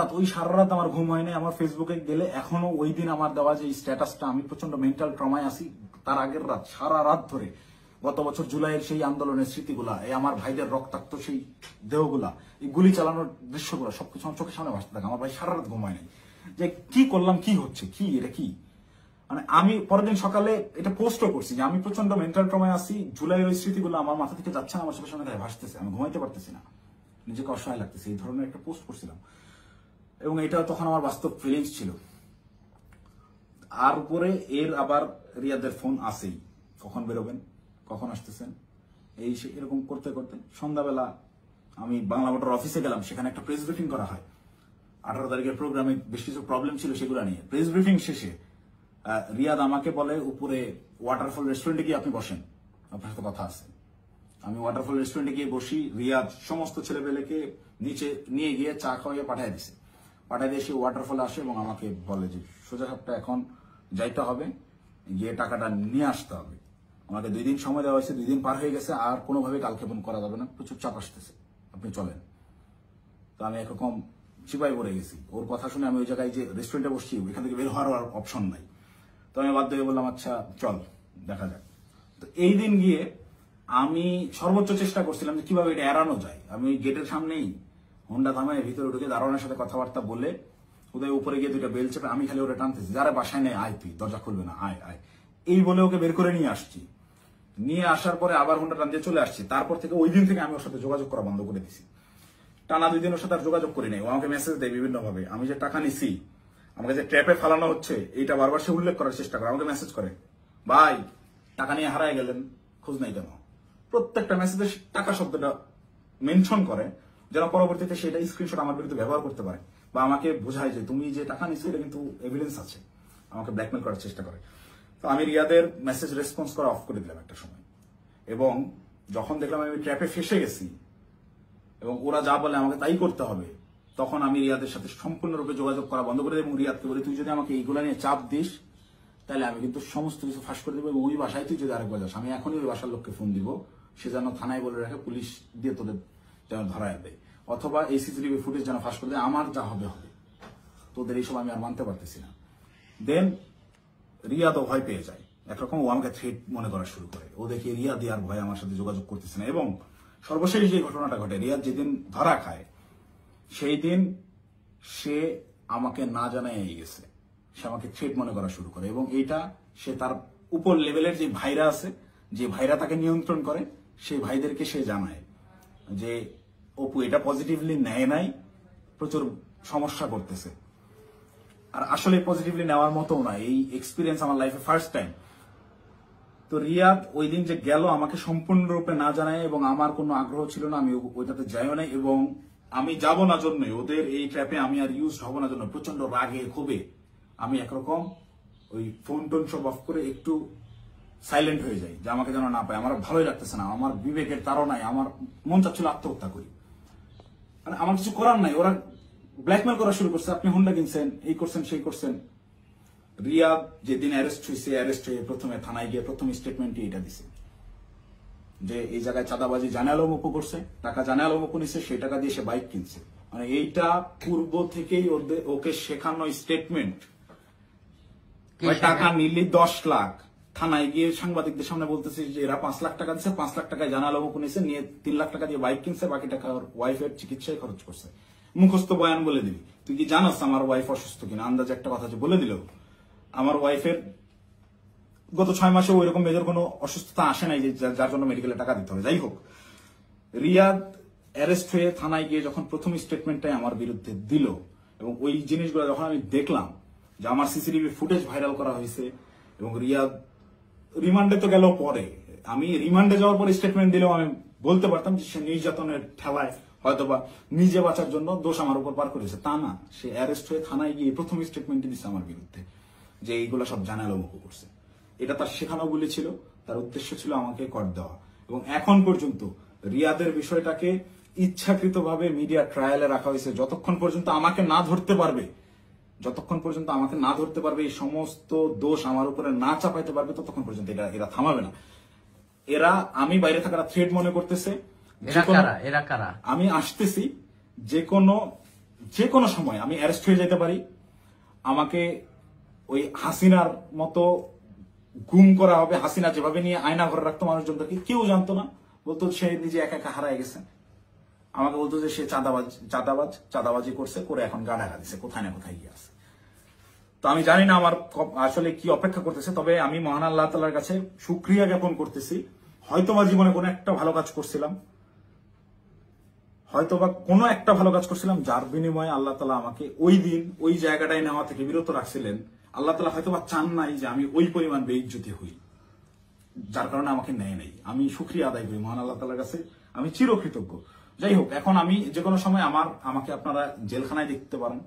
রাত আমার ঘুম হয় না। আমার ফেসবুকে গেলে এখনো ওই দিন আমার দেওয়া যে স্ট্যাটাসটা, আমি প্রচন্ড মেন্টাল ট্রমায় আছি। তার আগের রাত, সারা রাত ধরে গত বছর জুলাইয়ের সেই আন্দোলনের স্মৃতিগুলা, এই আমার ভাইদের রক্তাক্ত সেই দেহগুলা, এই গুলি চালানোর দৃশ্যগুলো সবকিছু আমার চোখের সামনে ভাসতে থাকে। আমার ভাই সারা রাত ঘুমায় নাই যে কি করলাম, কি হচ্ছে, কি এটা কি। মানে আমি পরের দিন সকালে এটা পোস্টও করছি যে আমি প্রচন্ড মেন্টাল ট্রমায় আছি, জুলাইয়ের ওই স্মৃতিগুলো আমার মাথা থেকে যাচ্ছে না, আমার চোখের সামনে ভাসতেছে, আমি ঘুমাইতে পারতেছি না, নিজেকে অসহায় লাগতেছে। এই ধরনের একটা পোস্ট করছিলাম এবং এটা তখন আমার বাস্তব ফিলিংস ছিল। আর উপরে এর আবার রিয়াদের ফোন আসেই, কখন বেরোবেন, কখন আসতেছেন, এই এরকম করতে করতে সন্ধ্যাবেলা আমি বাংলা মোটর অফিসে গেলাম। সেখানে একটা প্রেস ব্রিফিং করা হয় 18 তারিখের প্রোগ্রামে, বেশ কিছু প্রবলেম ছিল সেগুলো নিয়ে। প্রেস ব্রিফিং শেষে রিয়াদ আমাকে বলে উপরে ওয়াটারফল রেস্টুরেন্টে গিয়ে আপনি বসেন, আপনার সাথে কথা আছে। আমি ওয়াটারফল রেস্টুরেন্টে গিয়ে বসি। রিয়াদ সমস্ত ছেলেপেলেকে নিচে নিয়ে গিয়ে চা খাওয়াইয়ে পাঠিয়ে দিছে। পাঠিয়ে দিয়ে সে ওয়াটারফলে আসে এবং আমাকে বলে যে সোজা সাপটা এখন যাইতে হবে, গিয়ে টাকাটা নিয়ে আসতে হবে। আমাকে 2 দিন সময় দেওয়া হয়েছে, 2 দিন পার হয়ে গেছে, আর কোনোভাবে কালক্ষেপণ করা যাবে না, প্রচুর চাপ আসতেছে, আপনি চলেন। তো আমি একরকম চিপাই পড়ে গেছি। ওর কথা শুনে আমি ওই জায়গায় যে রেস্টুরেন্টে বসছি, ওইখান থেকে বের হওয়ার আর অপশন নাই। তো আমি বাধ্য হয়ে বললাম আচ্ছা চল দেখা যাক। তো এই দিন গিয়ে আমি সর্বোচ্চ চেষ্টা করছিলাম যে কিভাবে এটা এড়ানো যায়। আমি ওই গেটের সামনেই হোন্ডা থামায় ভিতরে ঢুকে দারোয়ানের সাথে কথাবার্তা বলে ওদের উপরে গিয়ে 2টা বেল চেপে আমি খালি ওরা টানতেছি, যারা বাসায় নেই আয়, তুই দরজা খুলবে না, আয় আয়, এই বলে ওকে বের করে নিয়ে আসছি। নিয়ে আসার পরে আবার হোন্ডা টান দিয়ে চলে আসছি। তারপর থেকে ওই দিন থেকে আমি ওর সাথে যোগাযোগ করা বন্ধ করে দিছি। টানা 2 দিন ওর সাথে আর যোগাযোগ করি নাই। ও আমাকে মেসেজ দেয় বিভিন্ন ভাবে, আমি যে টাকা নিছি, আমাকে যে ট্র্যাপে ফালানো হচ্ছে এইটা বারবার সে উল্লেখ করার চেষ্টা করে। আমাকে মেসেজ করে, ভাই টাকা নিয়ে হারায় গেলেন, খোঁজ নাই কেন? প্রত্যেকটা মেসেজে টাকা শব্দটা মেনশন করে, যেন পরবর্তীতে সেটা স্ক্রিনশট আমার বিরুদ্ধে ব্যবহার করতে পারে বা আমাকে বোঝায় যে তুমি যে টাকা নিছো এটা কিন্তু এভিডেন্স আছে। আমাকে ব্ল্যাকমেল করার চেষ্টা করে। তো আমি রিয়াদের মেসেজ রেসপন্স করা অফ করে দিলাম একটা সময়। এবং যখন দেখলাম আমি ট্র্যাপে ফেসে গেছি এবং ওরা যা বলে আমাকে তাই করতে হবে, তখন আমি রিয়াদের সাথে সম্পূর্ণরূপে যোগাযোগ করা বন্ধ করে দিই এবং রিয়াদকে বলি তুই যদি আমাকে এইগুলো নিয়ে চাপ দিস তাহলে আমি কিন্তু সমস্ত কিছু ফাঁস করে দেবো এবং ওই বাসায় তুই যদি আরেকবার যাস, আমি এখনই ওই বাসার লোককে ফোন দিব, সে যেন থানায় বলে রাখে, পুলিশ দিয়ে তোদের যেন ধরায় দেয়, অথবা এই সিসিটিভি ফুটেজ যেন ফাঁস করে দেয়, আমার যা হবে হবে, তোদের এইসব আমি আর মানতে পারতেছি না। দেন রিয়াদও ভয় পেয়ে যায়, একরকম ও আমাকে থ্রেট মনে করা শুরু করে। ও দেখে রিয়াদ আর ভয় আমার সাথে যোগাযোগ করতেছে না। এবং সর্বশেষ যে ঘটনাটা ঘটে, রিয়াদ যেদিন ধরা খায় সেই দিন সে আমাকে না জানাই গেছে, সে আমাকে থ্রেট মনে করা শুরু করে। এবং এইটা সে তার উপর লেভেলের যে ভাইরা আছে, যে ভাইরা তাকে নিয়ন্ত্রণ করে, সেই ভাইদেরকে সে জানায় যে অপু এটা পজিটিভলি নেয় নাই, প্রচুর সমস্যা করতেছে। আর আসলে পজিটিভলি নেওয়ার মতো না, এই এক্সপিরিয়েন্স আমার লাইফে ফার্স্ট টাইম। তো রিয়াদ ওই দিন যে গেল আমাকে সম্পূর্ণরূপে না জানায় এবং আমার কোনো আগ্রহ ছিল না, আমি ওইটাতে যাইও নাই এবং আমি যাব না জন্যই, ওদের এই ট্র্যাপে আমি আর ইউজ হব না জন্য প্রচন্ড রাগে ক্ষোভে আমি একরকম ওই ফোন টোন সব অফ করে একটু সাইলেন্ট হয়ে যাই, যে আমাকে যেন না পায়। আমার ভালোই লাগতেছে না, আমার বিবেকের তাড়নায় আমার মন চাচ্ছিল আত্মহত্যা করি। মানে আমার কিছু করার নাই, ওরা ব্ল্যাকমেল করা শুরু করছে, আপনি হুন্ডা কিনছেন, এই করছেন সেই করছেন। রিয়াদ যেদিন অ্যারেস্ট হয়েছে, অ্যারেস্ট হয়ে প্রথমে থানায় গিয়ে প্রথম স্টেটমেন্টই এটা দিছে যে এই জায়গায় চাঁদাবাজি জানে আলম অপু করছে, টাকা জানে আলম অপু নিছে, সেই টাকা দিয়ে সে বাইক কিনছে। মানে এইটা পূর্ব থেকেই ওকে শেখানো স্টেটমেন্ট। টাকা নিলি 10 লাখ, থানায় গিয়ে সাংবাদিকদের সামনে বলতেছে যে এরা 5 লাখ টাকা দিচ্ছে, 5 লাখ টাকায় জানা আলম অপু নিছে, নিয়ে 3 লাখ টাকা দিয়ে বাইক কিনছে, বাকি টাকা ওর ওয়াইফের চিকিৎসায় খরচ করছে। মুখস্থ বয়ান বলে দিবি, তুই কি জানাস আমার ওয়াইফ অসুস্থ কিনা? আন্দাজ একটা কথা যে বলে দিল। আমার ওয়াইফের গত 6 মাসে ওইরকম মেজর কোনো অসুস্থতা আসে নাই যে যার জন্য মেডিকেলে টাকা দিতে হবে। যাই হোক, রিয়াদ অ্যারেস্ট হয়ে থানায় গিয়ে যখন প্রথম স্টেটমেন্টটাই আমার বিরুদ্ধে দিল এবং ওই জিনিসগুলো যখন আমি দেখলাম যে আমার সিসিটিভি ফুটেজ ভাইরাল করা হয়েছে এবং রিয়াদ রিমান্ডে তো গেল পরে, আমি রিমান্ডে যাওয়ার পর স্টেটমেন্ট দিলেও আমি বলতে পারতাম যে সে নির্যাতনের ঠেলায় হয়তোবা নিজে বাঁচার জন্য দোষ আমার উপর পার করেছে। তা না, সে অ্যারেস্ট হয়ে থানায় গিয়ে প্রথম স্টেটমেন্টই দিচ্ছে আমার বিরুদ্ধে যে এইগুলো সব জানা আলম অপু করছে। এটা তার শেখানো বলে ছিল, তার উদ্দেশ্য ছিল আমাকে কর দেওয়া। এবং এখন পর্যন্ত রিয়াদের বিষয়টাকে ইচ্ছাকৃতভাবে মিডিয়া ট্রায়ালে রাখা হয়েছে। যতক্ষণ পর্যন্ত আমাকে না ধরতে পারবে, এই সমস্ত দোষ আমার উপরে না চাপাইতে পারবে, ততক্ষণ পর্যন্ত এরা থামাবে না। এরা আমি বাইরে থাকার থ্রেড মনে করতেছে। আমি আসতেছি, যে কোনো সময় আমি অ্যারেস্ট হয়ে যেতে পারি, আমাকে ওই হাসিনার মতো গুম করা হবে। হাসিনা যেভাবে নিয়ে আয়না ঘরে রাখতো মানুষজনকে, কেউ জানতো না, বলতো সে নিজে একা একা হারায় গেছে। আমাকে বলতো যে সে চাঁদাবাজি করছে, করে এখন গা ঢাকা দিছে, কোথায় না কোথায় গিয়ে আছে। তো আমি জানি না আমার আসলে কি অপেক্ষা করতেছে, তবে আমি মহান আল্লাহ তাআলার কাছে শুকরিয়া জ্ঞাপন করতেছি। হয়তোবা জীবনে কোনো একটা ভালো কাজ করছিলাম, যার বিনিময়ে আল্লাহ তাআলা আমাকে ওই দিন ওই জায়গাটায় নেওয়া থেকে বিরত রাখছিলেন। আল্লাহ তাআলা হয়তোবা চান নাই যে আমি ওই পরিমাণ বেইজ্জতি হই, যার কারণে আমাকে নেয় নাই। আমি শুকরিয়া আদায় করি মহান আল্লাহ তাআলার কাছে, আমি চিরকৃতজ্ঞ। যাই হোক, এখন আমি যে কোনো সময় আমাকে আপনারা জেলখানায় দেখতে পারেন,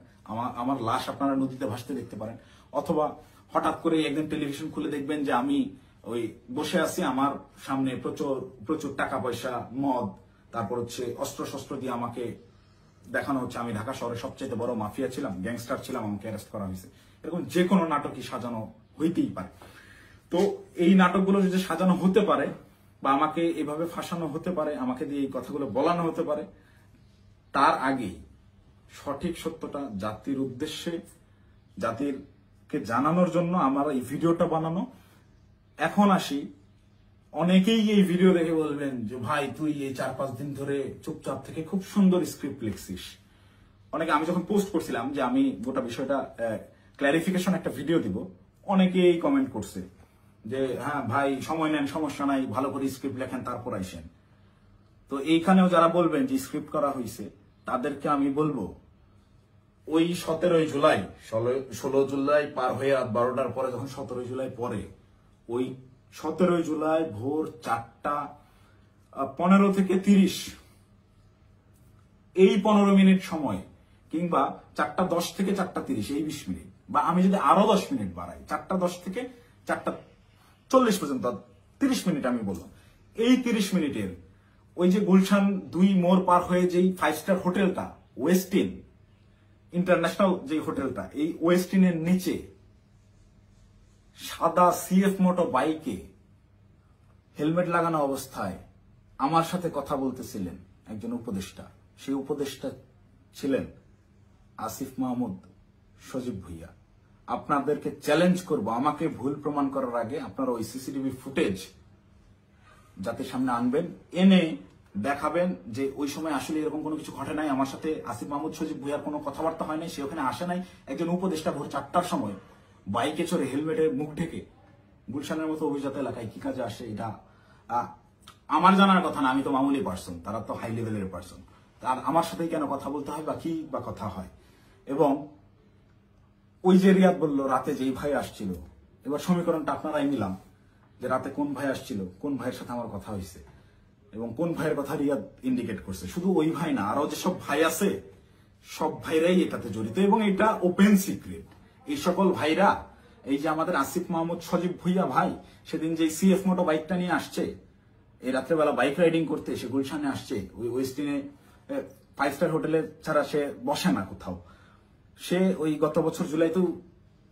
আমার লাশ আপনারা নদীতে ভাসতে দেখতে পারেন, অথবা হঠাৎ করে একদিন টেলিভিশন খুলে দেখবেন যে আমি ওই বসে আছি, আমার সামনে প্রচুর টাকা পয়সা, মদ, তারপর হচ্ছে অস্ত্র শস্ত্র দিয়ে আমাকে দেখানো হচ্ছে আমি ঢাকা শহরের সবচেয়ে বড় মাফিয়া ছিলাম, গ্যাংস্টার ছিলাম, আমাকে অ্যারেস্ট করা হয়েছে। এরকম যে কোনো নাটকই সাজানো হইতেই পারে। তো এই নাটকগুলো যদি সাজানো হতে পারে বা আমাকে এভাবে ফাঁসানো হতে পারে, আমাকে দিয়ে এই কথাগুলো বলানো হতে পারে, তার আগেই সঠিক সত্যটা জাতির উদ্দেশ্যে, জাতিরকে জানানোর জন্য আমার এই ভিডিওটা বানানো। এখন আসি, অনেকেই এই ভিডিও দেখে বলবেন যে ভাই তুই এই 4-5 দিন ধরে চুপচাপ থেকে খুব সুন্দর স্ক্রিপ্ট লিখছিস। অনেকে, আমি যখন পোস্ট করছিলাম যে আমি গোটা বিষয়টা ক্ল্যারিফিকেশন একটা ভিডিও দিব, অনেকেই কমেন্ট করছে যে হ্যাঁ ভাই সময় নেন, সমস্যা নাই, ভালো করে স্ক্রিপ্ট লেখেন তারপর আইসেন। তো এইখানেও যারা বলবেন যে স্ক্রিপ্ট করা হয়েছে, তাদেরকে আমি বলবো ওই 17 জুলাই 16 জুলাই পার হয়ে রাত 12টার পরে, যখন 17 জুলাই পরে, ওই 17 জুলাই ভোর 4:15 থেকে 30 এই 15 মিনিট সময়, কিংবা 4:10 থেকে 4:30 এই 20 মিনিট, বা আমি যদি আরো 10 মিনিট বাড়াই, 4:10 থেকে 4:40 পর্যন্ত 30 মিনিট আমি বললাম, এই 30 মিনিটের ওই যে গুলশান 2 মোড় পার হয়ে যেই 5 স্টার হোটেলটা, ওয়েস্টিন ইন্টারন্যাশনাল যে হোটেলটা, এই ওয়েস্টিনের নিচে সাদা সিএফ মোটো বাইকে হেলমেট লাগানো অবস্থায় আমার সাথে কথা বলতেছিলেন একজন উপদেষ্টা। সেই উপদেষ্টা ছিলেন আসিফ মাহমুদ সজীব ভুইয়া। আপনাদেরকে চ্যালেঞ্জ করব, আমাকে ভুল প্রমাণ করার আগে আপনারা ওই সিসিটিভি ফুটেজ জাতির সামনে আনবেন, এনে দেখাবেন যে ওই সময় আসলে এরকম কোনো কিছু ঘটে নাই, আমার সাথে আসিফ মাহমুদ সজীব ভুইয়ার কোনো কথাবার্তা হয় নাই, সে ওখানে আসে নাই। একজন উপদেষ্টা ভোর 4টার সময় বাইকে চড়ে হেলমেটের মুখ ঢেকে গুলশানের মতো অভিজাত এলাকায় কি কাজে আসে, এটা আমার জানার কথা না। আমি তো মামুলি পার্সন, তারা তো হাই লেভেলের পার্সন। আর আমার সাথে কেন কথা বলতে হয় বা কি বা কথা হয়, এবং ওই যে রিয়াদ বললো রাতে যেই ভাই আসছিল, এবার সমীকরণটা আপনারাই নিলাম যে রাতে কোন ভাই আসছিল, কোন ভাইয়ের সাথে আমার কথা হয়েছে এবং কোন ভাইয়ের কথা রিয়াদ ইন্ডিকেট করছে। শুধু ওই ভাই না, আরো যেসব ভাই আছে সব ভাইরাই এটাতে জড়িত এবং এটা ওপেন সিক্রেট। এই সকল ভাইরা, এই যে আমাদের আসিফ মাহমুদ সজীব ভুইয়া ভাই সেদিন যে সিএফ মোটো বাইকটা নিয়ে আসছে, এই রাত্রেবেলা বাইক রাইডিং করতে সে গুলশানে আসছে, ওই ওয়েস্টিনে 5 স্টার হোটেলে ছাড়া সে বসে না কোথাও। সে ওই গত বছর জুলাইতেও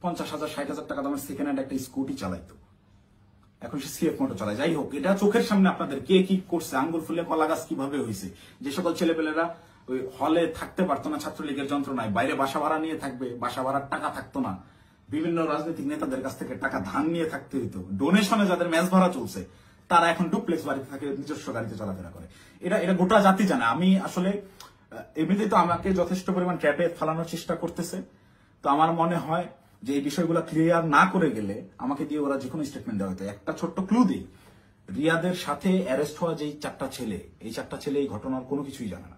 50,000 60,000 টাকা দামের সেকেন্ড হ্যান্ড একটা স্কুটি চালাইতো, এখন সে সিএফ মোটো চালায়। যাই হোক, এটা চোখের সামনে আপনাদের কে কি করছে, আঙ্গুল ফুলে কলা গাছ কিভাবে হয়েছে। যে সকল ছেলেপেলেরা ওই হলে থাকতে পারতো না ছাত্রলীগের যন্ত্রণায়, বাইরে বাসা ভাড়া নিয়ে থাকবে, বাসা ভাড়ার টাকা থাকতো না, বিভিন্ন রাজনৈতিক নেতাদের কাছ থেকে টাকা ধার নিয়ে থাকতে হইতো, ডোনেশনে যাদের ম্যাচ ভরা চলছে তারা এখন ডুপ্লেক্স বাড়িতে থাকে, নিজস্ব গাড়িতে চলাফেরা করে। এটা গোটা জাতি জানে। আমি আসলে এমনিতেই তো আমাকে যথেষ্ট পরিমাণ ট্র্যাপে ফেলানোর চেষ্টা করতেছে, তো আমার মনে হয় যে এই বিষয়গুলো ক্লিয়ার না করে গেলে আমাকে দিয়ে ওরা যে কোনো স্টেটমেন্ট দেওয়া হতো। একটা ছোট্ট ক্লু দিই, রিয়াদের সাথে অ্যারেস্ট হওয়া যেই 4টা ছেলে, এই 4টা ছেলে এই ঘটনার কোনো কিছুই জানে না।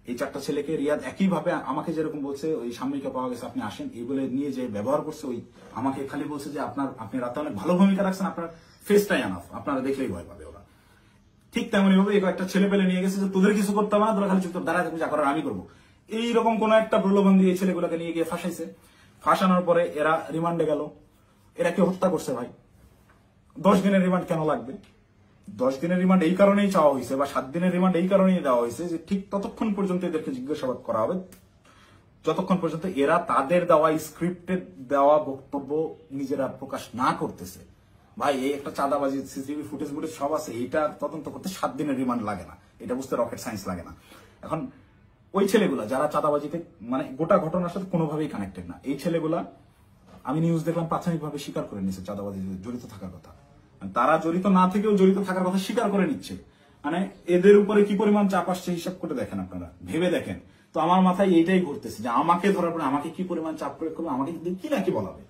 এই 4টা ছেলেকে রিয়াদ একইভাবে আমাকে যেরকম বলছে ওই সাময়িকা পাওয়া গেছে আপনি আসেন এই বলে নিয়ে যে ব্যবহার করছে, ওই আমাকে খালি বলছে যে আপনি রাতে অনেক ভালো ভূমিকা রাখছেন, আপনার ফেসটাই আনাফ, আপনারা দেখলেই ভয় পাবে ওরা। ঠিক তেমনই ভাবে একটা ছেলে পেলে নিয়ে গেছে যে তোদের কিছু করতে হবে না, তোরা খালি চুপ দাঁড়ায় যা করার আমি করবো, এইরকম কোন একটা প্রলোভন দিয়ে এই ছেলেগুলোকে নিয়ে গিয়ে ফাঁসাইছে। ফাঁসানোর পরে এরা রিমান্ডে গেল, এরা কেউ হত্যা করছে ভাই। 10 দিনের রিমান্ড কেন লাগবে? 10 দিনের রিমান্ড এই কারণেই চাওয়া হয়েছে বা 7 দিনের রিমান্ড এই কারণেই দেওয়া হয়েছে যে ঠিক ততক্ষণ পর্যন্ত এদেরকে জিজ্ঞাসাবাদ করা হবে যতক্ষণ পর্যন্ত এরা তাদের দেওয়া স্ক্রিপ্টেড দেওয়া বক্তব্য নিজেরা প্রকাশ না করতেছে। ভাই এই একটা চাঁদাবাজি সিসিটিভি ফুটেজ সব আছে, এইটা তদন্ত করতে 7 দিনের রিমান্ড লাগে না, এটা বুঝতে রকেট সায়েন্স লাগে না। এখন ওই ছেলেগুলা যারা চাঁদাবাজিতে মানে গোটা ঘটনার সাথে কোনোভাবেই কানেক্টেড না, এই ছেলেগুলা আমি নিউজ দেখলাম প্রাথমিকভাবে স্বীকার করে নিচ্ছে চাঁদাবাজি জড়িত থাকার কথা। তারা জড়িত না থেকেও জড়িত থাকার কথা স্বীকার করে নিচ্ছে। মানে এদের উপরে কি পরিমাণ চাপ আসছে হিসাব করে দেখেন, আপনারা ভেবে দেখেন। তো আমার মাথায় এইটাই ঘুরতেছে যে আমাকে ধরার পরে আমাকে কি পরিমাণ চাপ প্রয়োগ করবে, আমাকে কি না কি বলাবে।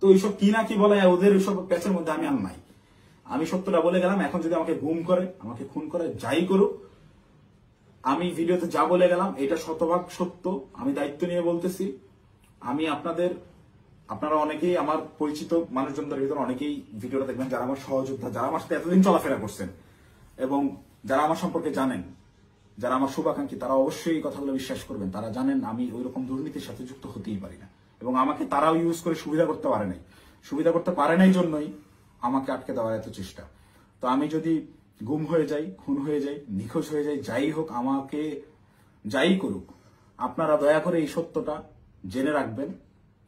তো এইসব কি না কি বলে ওদের ওইসব প্যাচের মধ্যে আমি আর নাই। আমি সত্যটা বলে গেলাম, এখন যদি আমাকে গুম করে, আমাকে খুন করে, যাই করুক, আমি ভিডিওতে যা বলে গেলাম এটা শতভাগ সত্য, আমি দায়িত্ব নিয়ে বলতেছি। আমি আপনারা অনেকেই আমার পরিচিত মানুষজনদের ভিতরে অনেকেই ভিডিওটা দেখবেন যারা আমার সহযোদ্ধা, যারা আমার সাথে এতদিন চলাফেরা করছেন এবং যারা আমার সম্পর্কে জানেন, যারা আমার শুভাকাঙ্ক্ষী, তারা অবশ্যই এই কথাগুলো বিশ্বাস করবেন। তারা জানেন আমি ওই রকম দুর্নীতির সাথে যুক্ত হতেই পারি না এবং আমাকে তারাও ইউজ করে সুবিধা করতে পারে নাই। সুবিধা করতে পারে নাই জন্যই আমাকে আটকে দেওয়ার এত চেষ্টা। তো আমি যদি গুম হয়ে যাই, খুন হয়ে যাই, নিখোঁজ হয়ে যাই, যাই হোক, আমাকে যাই করুক, আপনারা দয়া করে এই সত্যটা জেনে রাখবেন,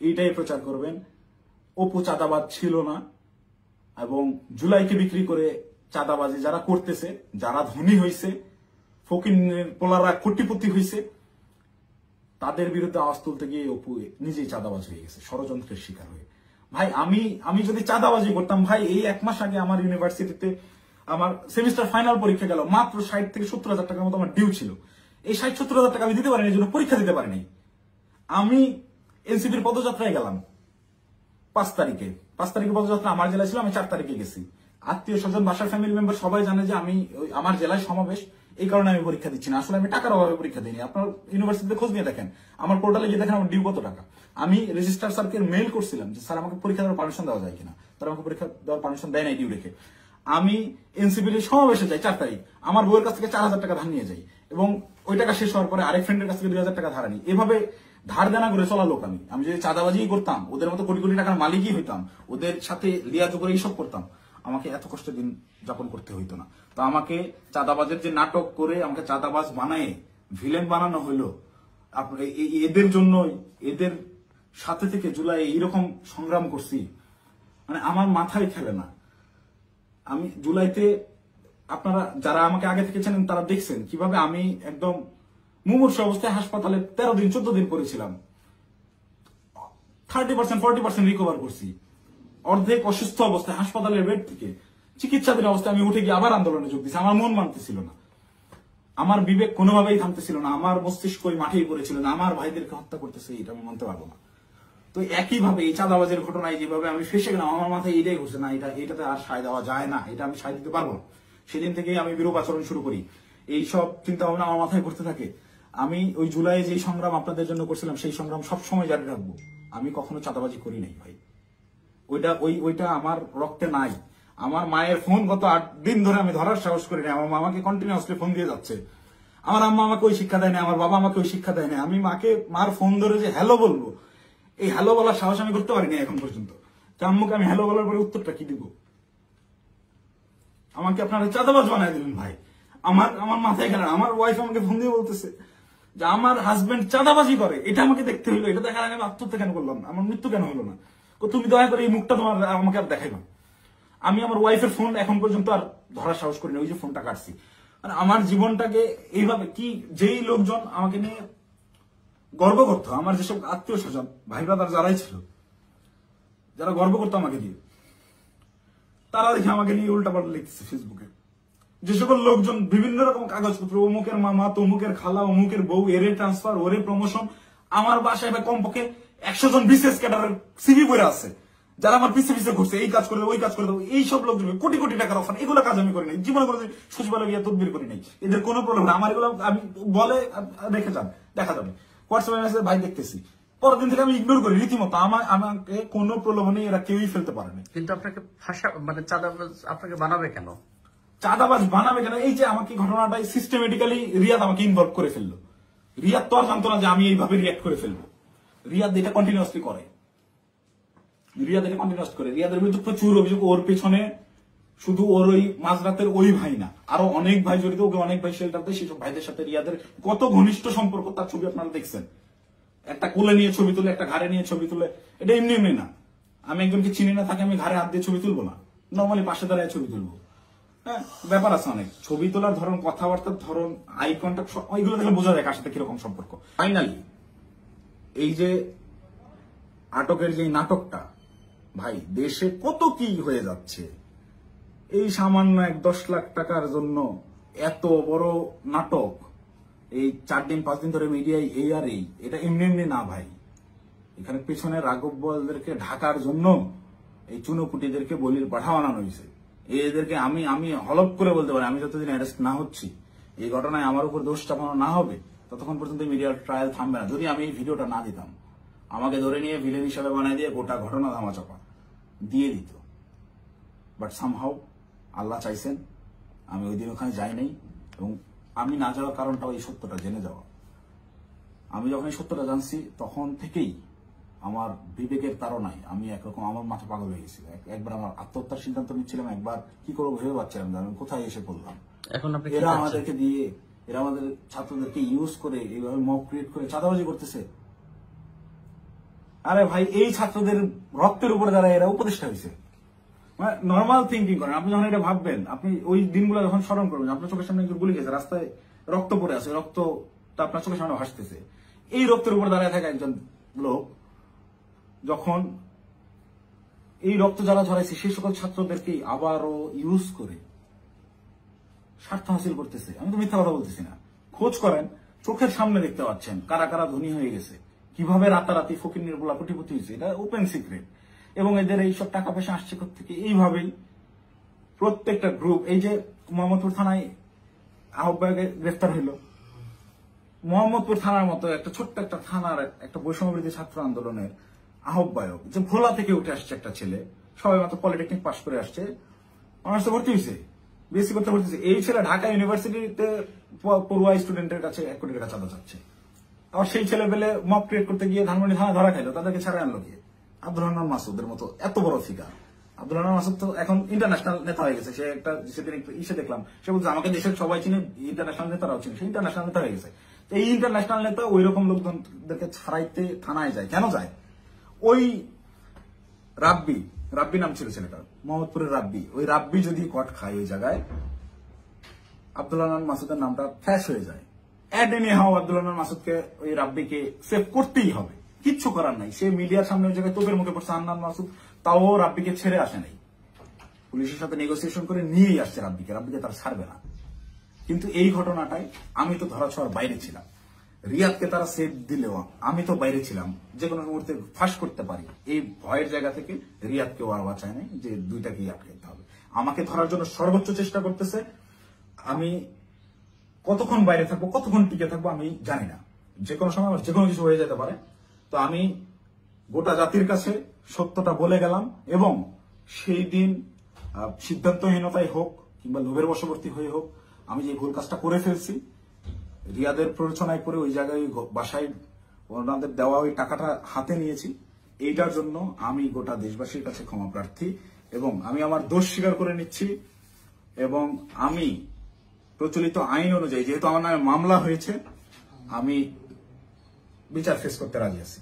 এইটাই প্রচার করবেন। অপু চাঁদাবাজ ছিল না এবং জুলাইকে বিক্রি করে চাঁদাবাজি যারা করতেছে, যারা ধনী হয়েছে, ফকিরের পোলারা কোটিপতি হয়েছে, তাদের বিরুদ্ধে আওয়াজ তুলতে গিয়ে অপু নিজেই চাঁদাবাজ হয়ে গেছে, ষড়যন্ত্রের শিকার হয়ে। ভাই আমি যদি চাঁদাবাজি করতাম, ভাই এই 1 মাস আগে আমার ইউনিভার্সিটিতে আমার সেমিস্টার ফাইনাল পরীক্ষা গেল, মাত্র 60 থেকে 70,000 টাকার মতো আমার ডিউ ছিল। এই 60-70,000 টাকা আমি দিতে পারিনি, এই জন্য পরীক্ষা দিতে পারিনি। আমি এনসিপির পদযাত্রায় গেলাম 5 তারিখে পদযাত্রা আমার জেলায় ছিল, আমি 4 তারিখে গেছি। আত্মীয় স্বজন, বাসার ফ্যামিলি মেম্বার সবাই জানে যে আমি আমার জেলায় সমাবেশ, এই কারণে আমি পরীক্ষা দিচ্ছি না। আসলে আমি টাকার অভাবে পরীক্ষা দিইনি। আপনার ইউনিভার্সিটিতে খোঁজ নিয়ে দেখেন, আমার পোর্টালে গিয়ে দেখেন আমার ডিউ কত টাকা। আমি রেজিস্ট্রার স্যারকে মেইল করছিলাম যে স্যার আমাকে পরীক্ষা দেওয়ার পারমিশন দেওয়া যায় কিনা, তারা আমাকে পরীক্ষা দেওয়ার পারমিশন দেয় নাই ডিউ রেখে। আমি এনসিপির সমাবেশে যাই 4 তারিখ, আমার বউয়ের কাছ থেকে 4,000 টাকা ধার নিয়ে যাই এবং ওই টাকা শেষ হওয়ার পরে আরেক ফ্রেন্ডের কাছ থেকে 2,000 টাকা ধার আনি। এভাবে ধার দেনা করে চলা লোক আমি যদি চাঁদাবাজি করতাম, ওদের মতো কোটি কোটি টাকার মালিকই হইতাম, ওদের সাথে লিয়াজো করে এইসব করতাম, আমাকে এত কষ্ট দিন যাপন করতে হইতো না। তো আমাকে চাঁদাবাজের যে নাটক করে আমাকে চাঁদাবাজ বানায় ভিলেন বানানো হইলো, এদের জন্যই, এদের সাথে থেকে জুলাই এইরকম সংগ্রাম করছি, মানে আমার মাথায় খেলে না। আমি জুলাইতে, আপনারা যারা আমাকে আগে থেকে চেনেন তারা দেখছেন কিভাবে আমি একদম মুমূর্ষু অবস্থায় হাসপাতালে 13 দিন 14 দিন পড়েছিলাম। 30% 40% রিকভার করছি। অর্ধেক অসুস্থ অবস্থায় হাসপাতালের বেড থেকে চিকিৎসাধীন অবস্থায় আমি উঠে গিয়ে আবার আন্দোলনে যোগ দিয়েছি। আমার মন মানতেছিল না, আমার বিবেক কোনোভাবেই থামতেছিল না, আমার মস্তিষ্ক ওই মাঠেই পড়েছিল না, আমার ভাইদেরকে হত্যা করতেছে, এটা আমি মানতে পারবো না। তো একইভাবে এই চাঁদাবাজের ঘটনায় যেভাবে আমি ফেসে গেলাম, আমার মাথায় এটাই ঘুরছে না, এটাতে আর সায় দেওয়া যায় না, এটা আমি সায় দিতে পারবো না। সেদিন থেকেই আমি বিরূপ আচরণ শুরু করি, এইসব চিন্তা ভাবনা আমার মাথায় ঘুরতে থাকে। আমি ওই জুলাই যে সংগ্রাম আপনাদের জন্য করছিলাম সেই সংগ্রাম সবসময় জারি রাখবো। আমি কখনো চাঁদাবাজি করি নাই ভাই, ওইটা আমার রক্তে নাই। আমার মায়ের ফোন গত 8 দিন ধরে আমি ধরার সাহস করি না। আমার মামাকে কন্টিনিউয়াসলি ফোন দিয়ে যাচ্ছে। আমার আম্মা আমাকে ওই শিক্ষা দেয় না, আমার বাবা আমাকে ওই শিক্ষা দেয় না। আমি মার ফোন ধরে যে হ্যালো বলবো, এই হ্যালো বলার সাহস আমি করতে পারিনি এখন পর্যন্ত। আম্মুকে আমি হ্যালো বলার পরে উত্তরটা কি দিব? আমাকে আপনারা চাঁদাবাজ বানায় দিলেন ভাই। আমার মাথায় গেল। আমার ওয়াইফ আমাকে ফোন দিয়ে বলতেছে যে আমার হাজবেন্ড চাঁদাবাজি করে, এটা আমাকে দেখতে হইলো। এটা দেখার আগে আমি আত্মহত্যা কেন করলাম না, আমার মৃত্যু কেন হলো না? তুমি দয়া করে এই মুখটা তোমার আমাকে আর দেখাইবা। আমি আমার ওয়াইফের ফোন এখন পর্যন্ত আর ধরার সাহস করি না, ওই যে ফোনটা কাটছি। মানে আমার জীবনটাকে এইভাবে কি, যেই লোকজন আমাকে নিয়ে গর্ব করতো, আমার যেসব আত্মীয় স্বজন ভাই ব্রাদার যারাই ছিল, যারা গর্ব করতো আমাকে দিয়ে, তারা দেখে আমাকে নিয়ে উল্টাপাল্টা লিখতেছে ফেসবুকে। যে সকল লোকজন বিভিন্ন রকম কাগজপত্র, অমুকের মামা, তমুকের খালা, অমুকের বউ, এরে ট্রান্সফার, ওরে প্রমোশন, আমার বাসায় কমপক্ষে 100 জন বিসিএস ক্যাডারের সিভি বইরা আছে, যারা আমার পিছে পিছে ঘুরছে, এই কাজ করে দেবো, ওই কাজ করে দেবো। এইসব লোকজন কোটি কোটি টাকার অফার, এগুলো কাজ আমি করি নাই জীবনে, করে সচিবালয় গিয়ে তদবির করি নাই। এদের কোনো প্রবলেম না। আমার এগুলো আমি বলে রেখে যান, দেখা যাবে হোয়াটসঅ্যাপে মেসেজ, ভাই দেখতেছি, পরের দিন থেকে আমি ইগনোর করি রীতিমতো। আমাকে কোনো প্রলোভনে এরা কেউই ফেলতে পারেনি। কিন্তু আপনাকে মানে চাঁদাবাজ আপনাকে বানাবে কেন? চাঁদাবাজ বানাবে কেন? এই যে আমাকে ঘটনাটাই সিস্টেমেটিক্যালি রিয়াদ আমাকে ইনভলভ করে ফেললো। রিয়াদ তো আর জানতো না যে আমি এইভাবে রিয়াক্ট করে ফেলবো। রিয়াদ এটা কন্টিনিউয়াসলি করে। রিয়াদের বিরুদ্ধে প্রচুর অভিযোগ। ওর পেছনে শুধু ওর ওই মাঝরাতের ওই ভাই না, আরো অনেক ভাই জড়িত। ওকে অনেক ভাই শেল্টার দেয়। সেসব ভাইদের সাথে রিয়াদের কত ঘনিষ্ঠ সম্পর্ক, তার ছবি আপনারা দেখছেন। একটা কোলে নিয়ে ছবি তুলে, একটা ঘাড়ে নিয়ে ছবি তুলে। এটা এমনি এমনি না। আমি একজনকে চিনি না, তাকে আমি ঘাড়ে হাত দিয়ে ছবি তুলবো না, নর্মালি পাশে দাঁড়ায় ছবি তুলবো। হ্যাঁ, ব্যাপার আছে অনেক। ছবি তোলার ধরন, কথাবার্তার ধরন, আই কন্ট্যাক্ট, ওইগুলো দেখলে বোঝা যায় কার সাথে কিরকম সম্পর্ক। ফাইনালি এই যে আটকের যে নাটকটা, ভাই দেশে কত কি হয়ে যাচ্ছে। এই সামান্য 10 লাখ টাকার জন্য এত বড় নাটক, এই 4 দিন 5 দিন ধরে মিডিয়ায় এই আর এই, এটা এমনি এমনি না ভাই। এখানে পেছনে রাঘব বলদেরকে ঢাকার জন্য এই চুনোপুটিদেরকে বলির পাঠা বানানো হয়েছে। এদেরকে আমি হলপ করে বলতে পারি, আমি যতদিন অ্যারেস্ট না হচ্ছি, এই ঘটনায় আমার উপর দোষ চাপানো না হবে, ততক্ষণ পর্যন্ত মিডিয়ার ট্রায়াল থামবে না। যদি আমি এই ভিডিওটা না দিতাম, আমাকে ধরে নিয়ে ভিলেন হিসাবে বানাই দিয়ে গোটা ঘটনা ধামাচাপা দিয়ে দিত। বাট সামহাউ আল্লাহ চাইছেন আমি ওই দিন ওখানে যাই নাই। এবং আমি না যাওয়ার কারণটাও এই সত্যটা জেনে যাওয়া। আমি যখন এই সত্যটা জানছি, তখন থেকেই আমার বিবেকের তাড়নায় আমি একরকম আমার মাথা পাগল হয়ে গেছিল। একবার আমার আত্মহত্যার সিদ্ধান্ত নিচ্ছিলাম, একবার কি করবো ভেবে পাচ্ছিলাম যে আমি কোথায় এসে পড়লাম। এখন এরা আমাদেরকে দিয়ে, এরা আমাদের ছাত্রদেরকে ইউজ করে এইভাবে মব ক্রিয়েট করে চাঁদাবাজি করতেছে। আরে ভাই, এই ছাত্রদের রক্তের উপরে যারা এরা উপদেষ্টা হয়েছে, মানে নর্মাল থিঙ্কিং করেন। আপনি যখন এটা ভাববেন, আপনি ওই দিনগুলো যখন স্মরণ করবেন, আপনার চোখের সামনে একজন গুলি গেছে, রাস্তায় রক্ত পড়ে আছে, রক্তটা আপনার চোখের সামনে ভাসতেছে। এই রক্তের উপরে দাঁড়িয়ে থাকা একজন লোক যখন এই রক্ত যারা ঝরাইছে সেই সকল ছাত্রদেরকেই আবারও ইউজ করে স্বার্থ হাসিল করতেছে। আমি তো মিথ্যা কথা বলতেছি না। খোঁজ করেন, চোখের সামনে দেখতে পাচ্ছেন কারা কারা ধনী হয়ে গেছে, কিভাবে রাতারাতি ফকির বলা কোটিপতি হয়েছে। এটা ওপেন সিক্রেট। এবং এদের এইসব টাকা পয়সা আসছে থেকে এইভাবেই প্রত্যেকটা গ্রুপ। এই যে মোহাম্মদপুর থানায় আহ্বায়কে গ্রেফতার হইল, মোহাম্মদপুর থানার মতো একটা ছোট্ট একটা থানার একটা বৈষম্যবিরোধী ছাত্র আন্দোলনের আহ্বায়ক, যে ভোলা থেকে উঠে আসছে একটা ছেলে, সবাই মাত্র পলিটেকনিক পাস করে আসছে, অনার্সে ভর্তি হয়েছে, বিএসসি করতে ভর্তি হয়েছে। এই ছেলে ঢাকা ইউনিভার্সিটিতে পড়ুয়া স্টুডেন্টের কাছে 1 কোটি টাকা চাঁদা চাচ্ছে। আবার সেই ছেলে পেলে মব ক্রিয়েট করতে গিয়ে ধানমন্ডি থানা ধরা খাইলো, তাদেরকে ছাড়া আনলো গিয়ে। আব্দুল হান্নান মাসুদের মতো এত বড় ফিগার। আব্দুল হান্নান মাসুদ তো এখন ইন্টারন্যাশনাল নেতা হয়ে গেছে। সে একটা সেদিন ইসে দেখলাম, সে বলছে আমাকে দেশের সবাই চিনে, ইন্টারন্যাশনাল নেতারাও চিনে। সে ইন্টারন্যাশনাল নেতা হয়ে গেছে। এই ইন্টারন্যাশনাল নেতা ওই রকম লোকজনদেরকে ছাড়াইতে থানায় যায় কেন যায়? ওই রাব্বি নাম ছিল ছেলেটার, মোহাম্মদপুরের রাব্বি। ওই রাব্বি যদি কট খায় ওই জায়গায়, আব্দুল হান্নান মাসুদের নামটা ফ্ল্যাশ হয়ে যায়। At any how Abdul Hannan মাসুদকে, ওই রাব্বিকে সেভ করতেই হবে, কিচ্ছু করার নাই। সে মিডিয়ার সামনে ওই জায়গায় তোপের মুখে পড়ছে হান্নান মাসুদ, তাও রাব্বিকে ছেড়ে আসে নাই। পুলিশের সাথে নেগোসিয়েশন করে নিয়েই আসছে রাব্বিকে তারা ছাড়বে না। কিন্তু এই ঘটনাটাই আমি তো ধরাছোঁয়ার বাইরে ছিলাম। রিয়াদকে তারা সেভ দিলেও আমি তো বাইরে ছিলাম, যে কোনো মুহূর্তে ফাঁস করতে পারি। এই ভয়ের জায়গা থেকে রিয়াদকেও আর বাঁচায় নাই যে দুইটাকেই আটকাতে হবে। আমাকে ধরার জন্য সর্বোচ্চ চেষ্টা করতেছে। আমি কতক্ষণ বাইরে থাকবো, কতক্ষণ টিকে থাকবো আমি জানি না। যে কোনো সময় আমার যে কোনো কিছু হয়ে যেতে পারে। তো আমি গোটা জাতির কাছে সত্যটা বলে গেলাম, এবং সেই দিন সিদ্ধান্তহীনতাই হোক কিংবা লোভের বশবর্তী হয়ে হোক, আমি যে ভুল কাজটা করে ফেলছি, রিয়াদের প্ররোচনায় করে ওই জায়গায় বাসায় ওনাদের দেওয়া ওই টাকাটা হাতে নিয়েছি, এইটার জন্য আমি গোটা দেশবাসীর কাছে ক্ষমা প্রার্থী এবং আমি আমার দোষ স্বীকার করে নিচ্ছি। এবং আমি প্রচলিত আইন অনুযায়ী, যেহেতু আমার নামে মামলা হয়েছে, আমি বিচার ফেস করতে রাজি আছি।